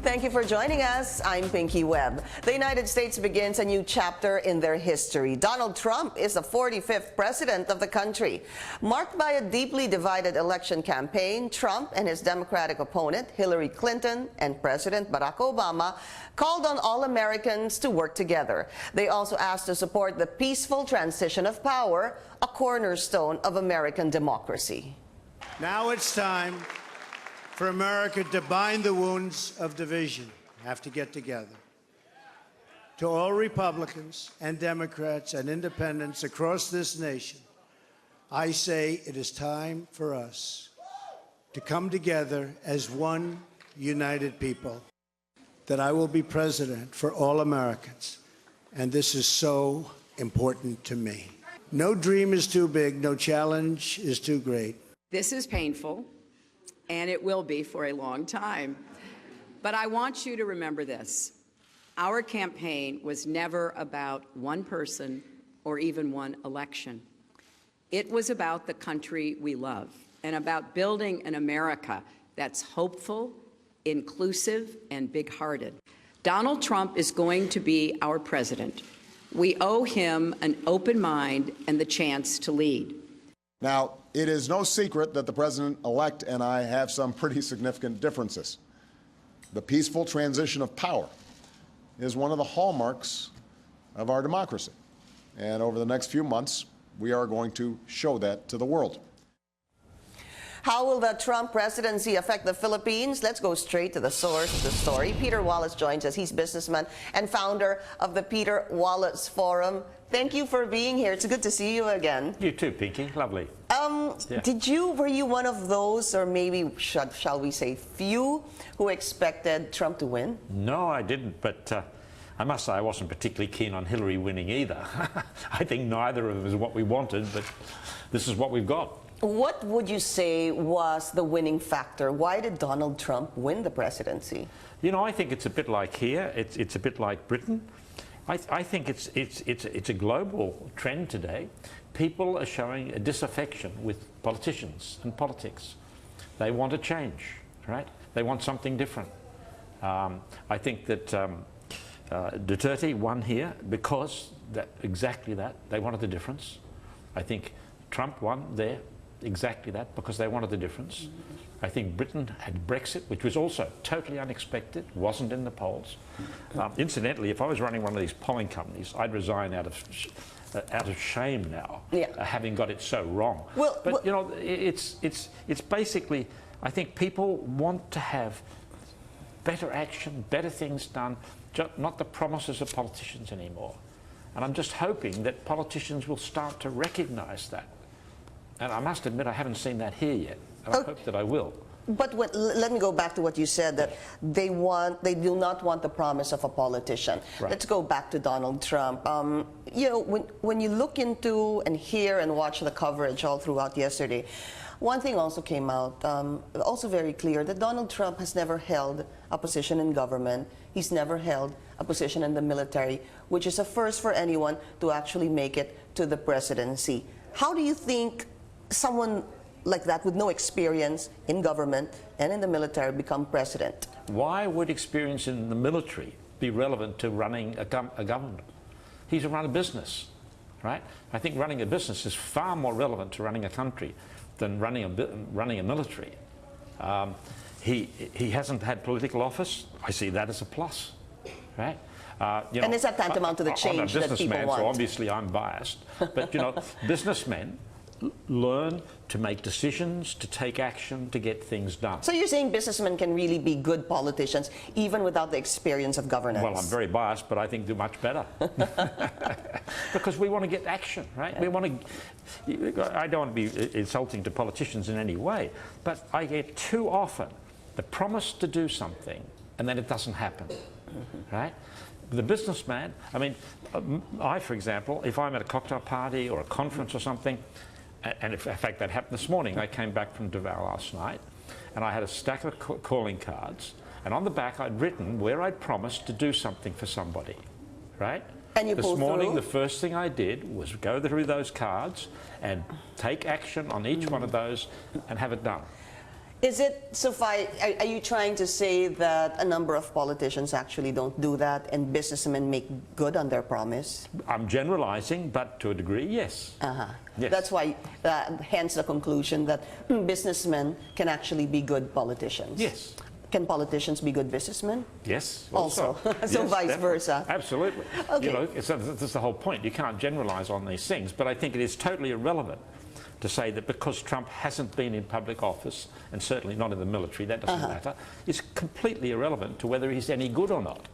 Thank you for joining us. I'm Pinky Webb. The United States begins a new chapter in their history. Donald Trump is the 45th president of the country. Marked by a deeply divided election campaign, Trump and his Democratic opponent, Hillary Clinton, and President Barack Obama called on all Americans to work together. They also asked to support the peaceful transition of power, a cornerstone of American democracy. Now it's time for America to bind the wounds of division. Have to get together. To all Republicans and Democrats and independents across this nation, I say it is time for us to come together as one united people, that I will be president for all Americans, and this is so important to me. No dream is too big, no challenge is too great. This is painful, and it will be for a long time. But I want you to remember this. Our campaign was never about one person or even one election. It was about the country we love and about building an America that's hopeful, inclusive, and big-hearted. Donald Trump is going to be our president. We owe him an open mind and the chance to lead. Now, it is no secret that the president-elect and I have some pretty significant differences. The peaceful transition of power is one of the hallmarks of our democracy. And over the next few months, we are going to show that to the world. How will the Trump presidency affect the Philippines? Let's go straight to the source of the story. Peter Wallace joins us. He's businessman and founder of the Peter Wallace Forum. Thank you for being here. It's good to see you again. You too, Pinky. Lovely. Were you one of those, or maybe shall we say few, who expected Trump to win? No, I didn't, but I must say I wasn't particularly keen on Hillary winning either. I think neither of them is what we wanted, but this is what we've got. What would you say was the winning factor? Why did Donald Trump win the presidency? You know, I think it's a bit like here. It's a bit like Britain. I think it's a global trend today. People are showing a disaffection with politicians and politics. They want a change, right? They want something different. I think that Duterte won here because exactly that. They wanted the difference. I think Trump won there exactly that because they wanted the difference. I think Britain had Brexit, which was also totally unexpected, wasn't in the polls. Incidentally, if I was running one of these polling companies, I'd resign out of shame now, having got it so wrong. But you know, it's basically, I think people want to have better action, better things done, not the promises of politicians anymore. And I'm just hoping that politicians will start to recognise that. And I must admit, I haven't seen that here yet, and I hope that I will. But let me go back to what you said, that they do not want the promise of a politician. Right. Let's go back to Donald Trump. You know, when you look into and hear and watch the coverage all throughout yesterday, one thing also came out, also very clear, that Donald Trump has never held a position in government. He's never held a position in the military, which is a first for anyone to actually make it to the presidency. How do you think someone like that with no experience in government and in the military become president? Why would experience in the military be relevant to running a government? He's run a business, right? I think running a business is far more relevant to running a country than running a military. He hasn't had political office. I see that as a plus, right? You know, and is that tantamount to the change that people want? So obviously I'm biased, but you know, businessmen learn to make decisions, to take action, to get things done. So you're saying businessmen can really be good politicians even without the experience of governance? Well, I'm very biased, but I think they're much better. Because we want to get action, right? We want to, I don't want to be insulting to politicians in any way, but I get too often the promise to do something and then it doesn't happen, right? The businessman, I mean, for example, if I'm at a cocktail party or a conference or something, and in fact that happened this morning, I came back from Davao last night, and I had a stack of calling cards, and on the back I'd written where I'd promised to do something for somebody, right? And you this morning, the first thing I did was go through those cards and take action on each one of those and have it done. Is it suffice? Are you trying to say that a number of politicians actually don't do that, and businessmen make good on their promise? I'm generalizing, but to a degree, yes. Yes. That's why, hence the conclusion that businessmen can actually be good politicians. Yes. Can politicians be good businessmen? Yes. Also. So Yes, vice definitely. versa. Absolutely. Okay. You know, that's the whole point. You can't generalize on these things, but I think it is totally irrelevant to say that because Trump hasn't been in public office, and certainly not in the military, that doesn't matter. It's completely irrelevant to whether he's any good or not.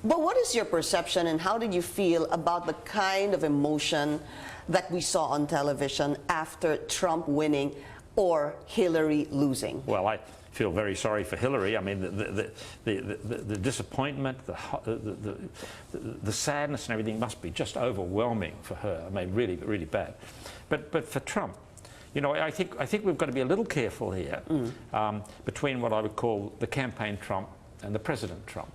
But what is your perception, and how did you feel about the kind of emotion that we saw on television after Trump winning or Hillary losing? Well, I feel very sorry for Hillary. I mean, the disappointment, the sadness and everything must be just overwhelming for her. I mean, really, really bad. But for Trump, you know, I think we've got to be a little careful here between what I would call the campaign Trump and the President Trump,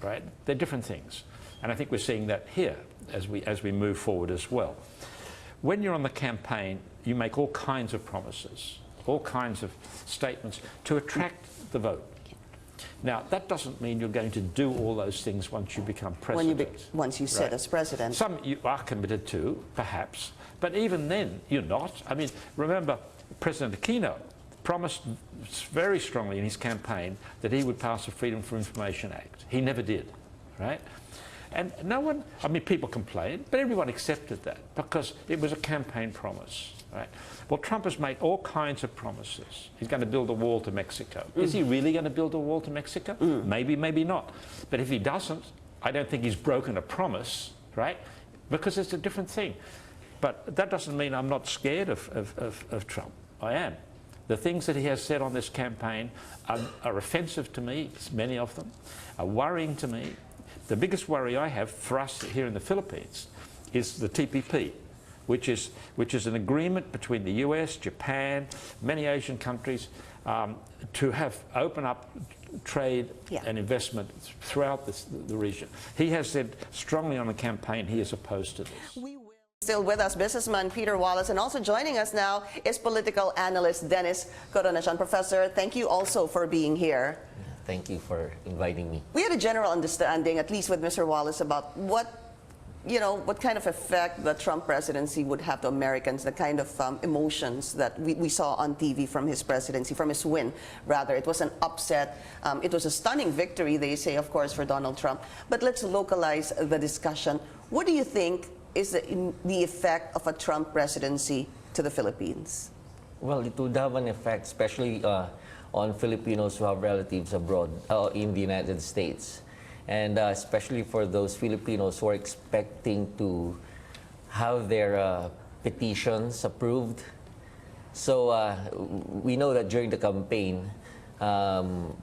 right? They're different things. And I think we're seeing that here as we move forward as well. When you're on the campaign, you make all kinds of promises, all kinds of statements to attract the vote. Now, that doesn't mean you're going to do all those things once you become president. Once you sit as president. Some you are committed to, perhaps, but even then, you're not. I mean, remember, President Aquino promised very strongly in his campaign that he would pass the Freedom of Information Act. He never did, right? And no one, I mean, people complained, but everyone accepted that because it was a campaign promise, right? Well, Trump has made all kinds of promises. He's going to build a wall to Mexico. Is he really going to build a wall to Mexico? Maybe, maybe not. But if he doesn't, I don't think he's broken a promise, right? Because it's a different thing. But that doesn't mean I'm not scared of Trump. I am. The things that he has said on this campaign are offensive to me, many of them, are worrying to me. The biggest worry I have for us here in the Philippines is the TPP, which is an agreement between the US, Japan, many Asian countries to have open up trade and investment throughout the region. He has said strongly on the campaign he is opposed to this. Still with us, businessman Peter Wallace, and also joining us now is political analyst Dennis Coronation. Professor, thank you also for being here. Thank you for inviting me. We had a general understanding, at least with Mr. Wallace, about what kind of effect the Trump presidency would have to Americans, the kind of emotions that we saw on TV from his presidency, from his win, rather. It was an upset. It was a stunning victory, they say, of course, for Donald Trump. But let's localize the discussion. What do you think is the effect of a Trump presidency to the Philippines? Well, it would have an effect, especially on Filipinos who have relatives abroad in the United States. And especially for those Filipinos who are expecting to have their petitions approved. So we know that during the campaign,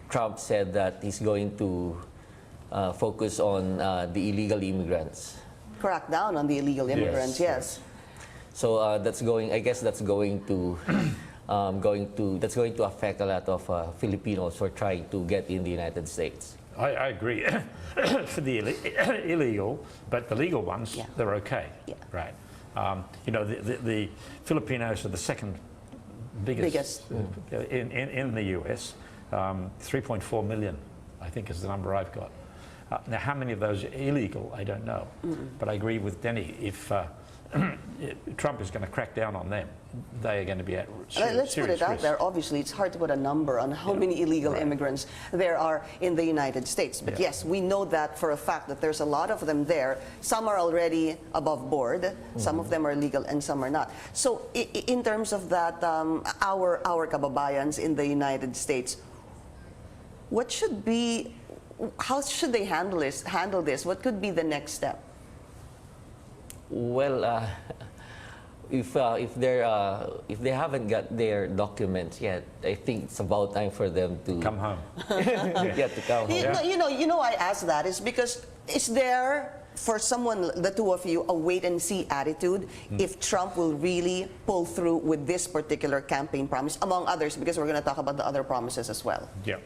Trump said that he's going to focus on the illegal immigrants. Crack down on the illegal immigrants, yes. So that's going. I guess that's going to affect a lot of Filipinos who are trying to get in the United States. I agree for the illegal, but the legal ones, they're okay, right? You know, the Filipinos are the second biggest. In the US, 3.4 million, I think is the number I've got. Now, how many of those are illegal, I don't know. But I agree with Denny. If Trump is going to crack down on them, they are going to be at serious Let's put it out risk. there. Obviously, it's hard to put a number on how many illegal immigrants there are in the United States. But yes, we know that for a fact that there's a lot of them there. Some are already above board. Some of them are legal and some are not. So in terms of that, our kababayans in the United States, how should they handle this? What could be the next step? Well, if they haven't got their documents yet, I think it's about time for them to come home. To come home. You know, I ask that is because is there for someone, the two of you, a wait and see attitude if Trump will really pull through with this particular campaign promise, among others, because we're going to talk about the other promises as well. Yeah.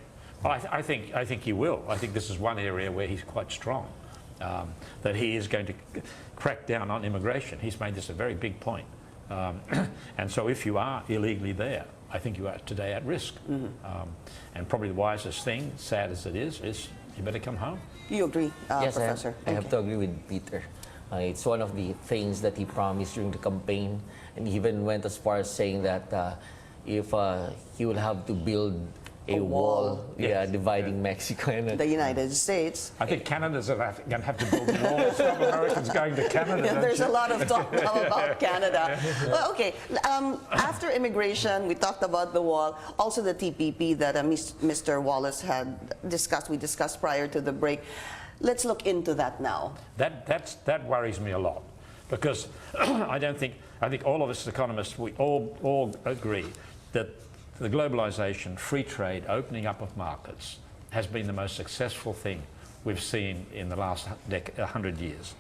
Well, I think he will. I think this is one area where he's quite strong, that he is going to crack down on immigration. He's made this a very big point. And so if you are illegally there, I think you are today at risk. And probably the wisest thing, sad as it is you better come home. You agree, Yes, Professor? I have to agree with Peter. It's one of the things that he promised during the campaign, and he even went as far as saying that if he would have to build a wall, Yes. dividing Mexico and The United States. I think Canada's going to have to build a wall to stop Americans going to Canada. Yeah, don't there's you? a lot of talk now about Canada. Well, okay, after immigration, we talked about the wall, also the TPP that Mr. Wallace had discussed, we discussed prior to the break. Let's look into that now. That worries me a lot, because I think all of us economists, we all agree that the globalization, free trade, opening up of markets has been the most successful thing we've seen in the last 100 years.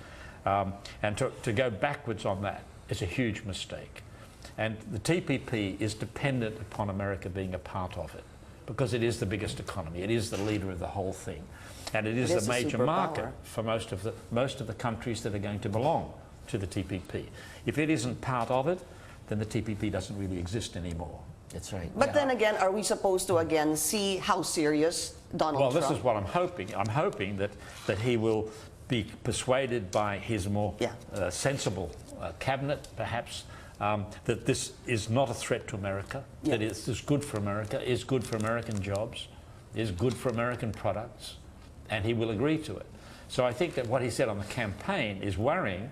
And to go backwards on that is a huge mistake. And the TPP is dependent upon America being a part of it, because it is the biggest economy, it is the leader of the whole thing. And it is It is the a major superpower. market for most of the countries that are going to belong to the TPP. If it isn't part of it, then the TPP doesn't really exist anymore. that's right. But then again, are we supposed to again see how serious Donald Well, Trump? this is what I'm hoping. I'm hoping that he will be persuaded by his more sensible cabinet, perhaps, that this is not a threat to America, that this is good for America, is good for American jobs, is good for American products, and he will agree to it. So I think that what he said on the campaign is worrying,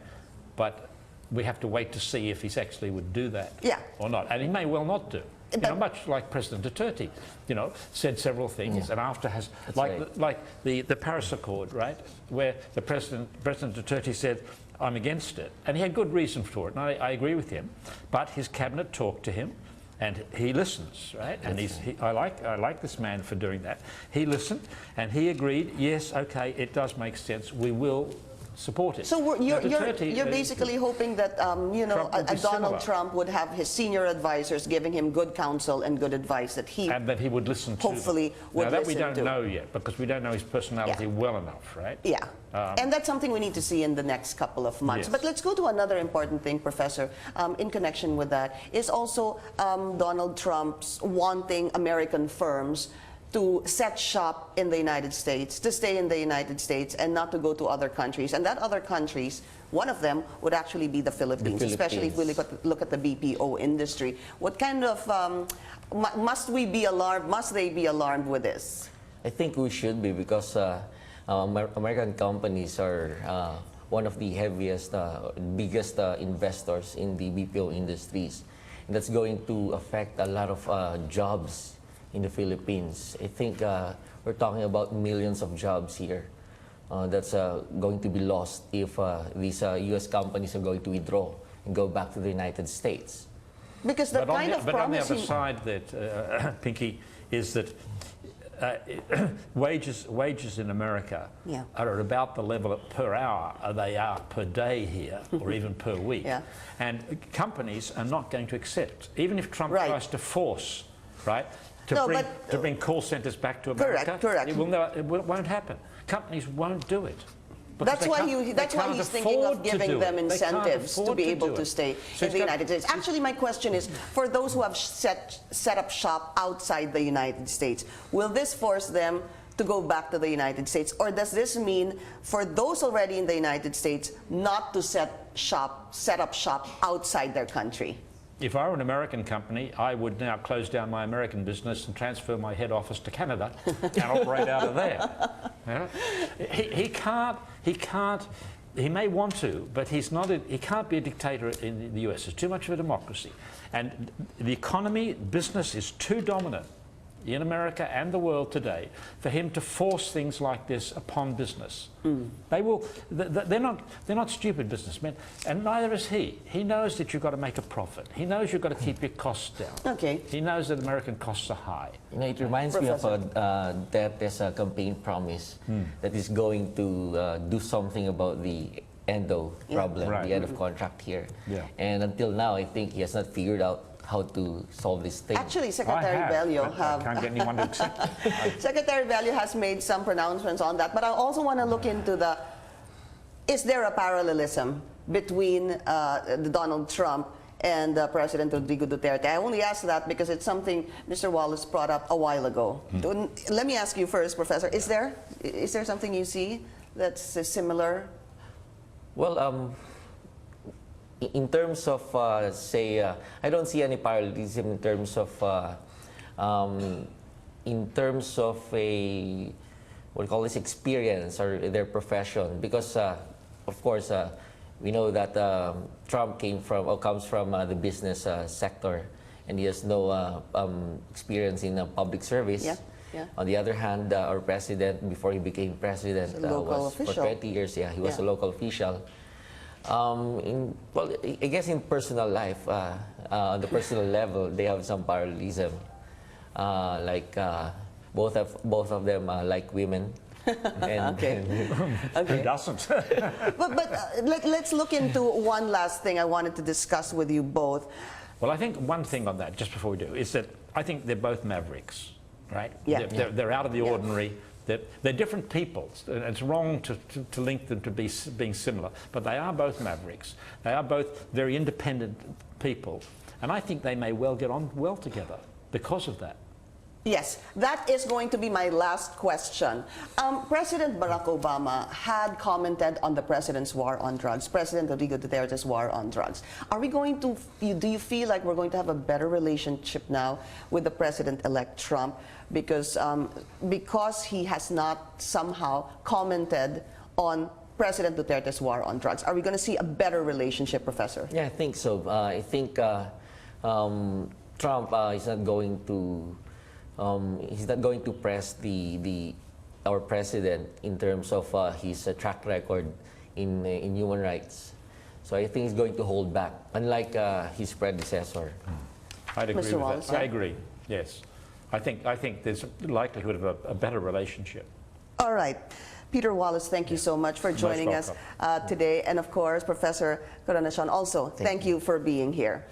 but we have to wait to see if he actually would do that or not. And he may well not do. You know, much like President Duterte, you know, said several things, and after has, like the Paris Accord, right, where the President Duterte said, I'm against it, and he had good reason for it, and I agree with him, but his cabinet talked to him, and he listens, right? And I like this man for doing that. He listened, and he agreed, yes, okay, it does make sense, we will support it. So you're Duterte, basically hoping that you know Trump would be Donald similar. Trump would have his senior advisors giving him good counsel and good advice that he and that he would listen to hopefully them. would Now that listen we don't to. know yet, because we don't know his personality well enough, right? Yeah, and that's something we need to see in the next couple of months. Yes. But let's go to another important thing, Professor, in connection with that, is also Donald Trump's wanting American firms to set shop in the United States, to stay in the United States and not to go to other countries. And that other countries, one of them would actually be the Philippines, especially if we look at the BPO industry. What kind of, must we be alarmed, must they be alarmed with this? I think we should be, because American companies are one of the heaviest, biggest investors in the BPO industries. And that's going to affect a lot of jobs in the Philippines. I think we're talking about millions of jobs here that's going to be lost if these U.S. companies are going to withdraw and go back to the United States. Because the But kind of on the other promising... side, that Pinky, is that wages in America are at about the level per hour they are per day here, or even per week. And companies are not going to accept, even if Trump tries to force, to bring call centers back to America. Correct. It won't happen. Companies won't do it. That's why he's thinking of giving them incentives to be able to stay in the United States. Actually, my question is, for those who have set up shop outside the United States, will this force them to go back to the United States? Or does this mean for those already in the United States not to set up shop outside their country? If I were an American company, I would now close down my American business and transfer my head office to Canada and operate out of there. He may want to, but he can't be a dictator in the US. It's too much of a democracy. And the economy, business is too dominant in America and the world today for him to force things like this upon business. They will. They're not stupid businessmen, and neither is he. He knows that you've got to make a profit. He knows you've got to keep your costs down. Okay. He knows that American costs are high. You know, it reminds me of that there's a campaign promise that is going to do something about the endo problem, the end of contract here. And until now, I think he has not figured out how to solve this thing. Actually, Secretary Bello I can't get anyone to accept it. Secretary Bello has made some pronouncements on that, but I also want to look into is there a parallelism between Donald Trump and President Rodrigo Duterte. I only ask that because it's something Mr. Wallace brought up a while ago. Let me ask you first, Professor, is there something you see that's similar? Well, in terms of, say, I don't see any parallelism in terms of a, what we call this, experience or their profession, because of course we know that Trump comes from the business sector, and he has no experience in public service. Yeah. Yeah. On the other hand, our president, before he became president, local was official. for 20 years. Yeah, he was a local official. Well, I guess in personal life, on the personal level, they have some parallelism. Like both of them like women. And, Okay. Who doesn't? But let's look into one last thing I wanted to discuss with you both. Well, I think one thing on that, just before we do, is that I think they're both mavericks, right? Yeah. They're out of the ordinary. They're different people. And it's wrong to link them to being similar. But they are both mavericks. They are both very independent people. And I think they may well get on well together because of that. Yes, that is going to be my last question. President Barack Obama had commented on the president's war on drugs, President Rodrigo Duterte's war on drugs. Are we going to, do you feel like we're going to have a better relationship now with the President-elect Trump because he has not somehow commented on President Duterte's war on drugs? Are we going to see a better relationship, Professor? yeah, I think so. I think Trump is not going to he's not going to press our president in terms of his track record in human rights. So I think he's going to hold back, unlike his predecessor. I'd agree Mr. with Wallace, that. yeah. I agree, yes. I think there's a likelihood of a better relationship. All right. Peter Wallace, thank you so much for joining us today. And of course, Professor Coronacion also, thank you for being here.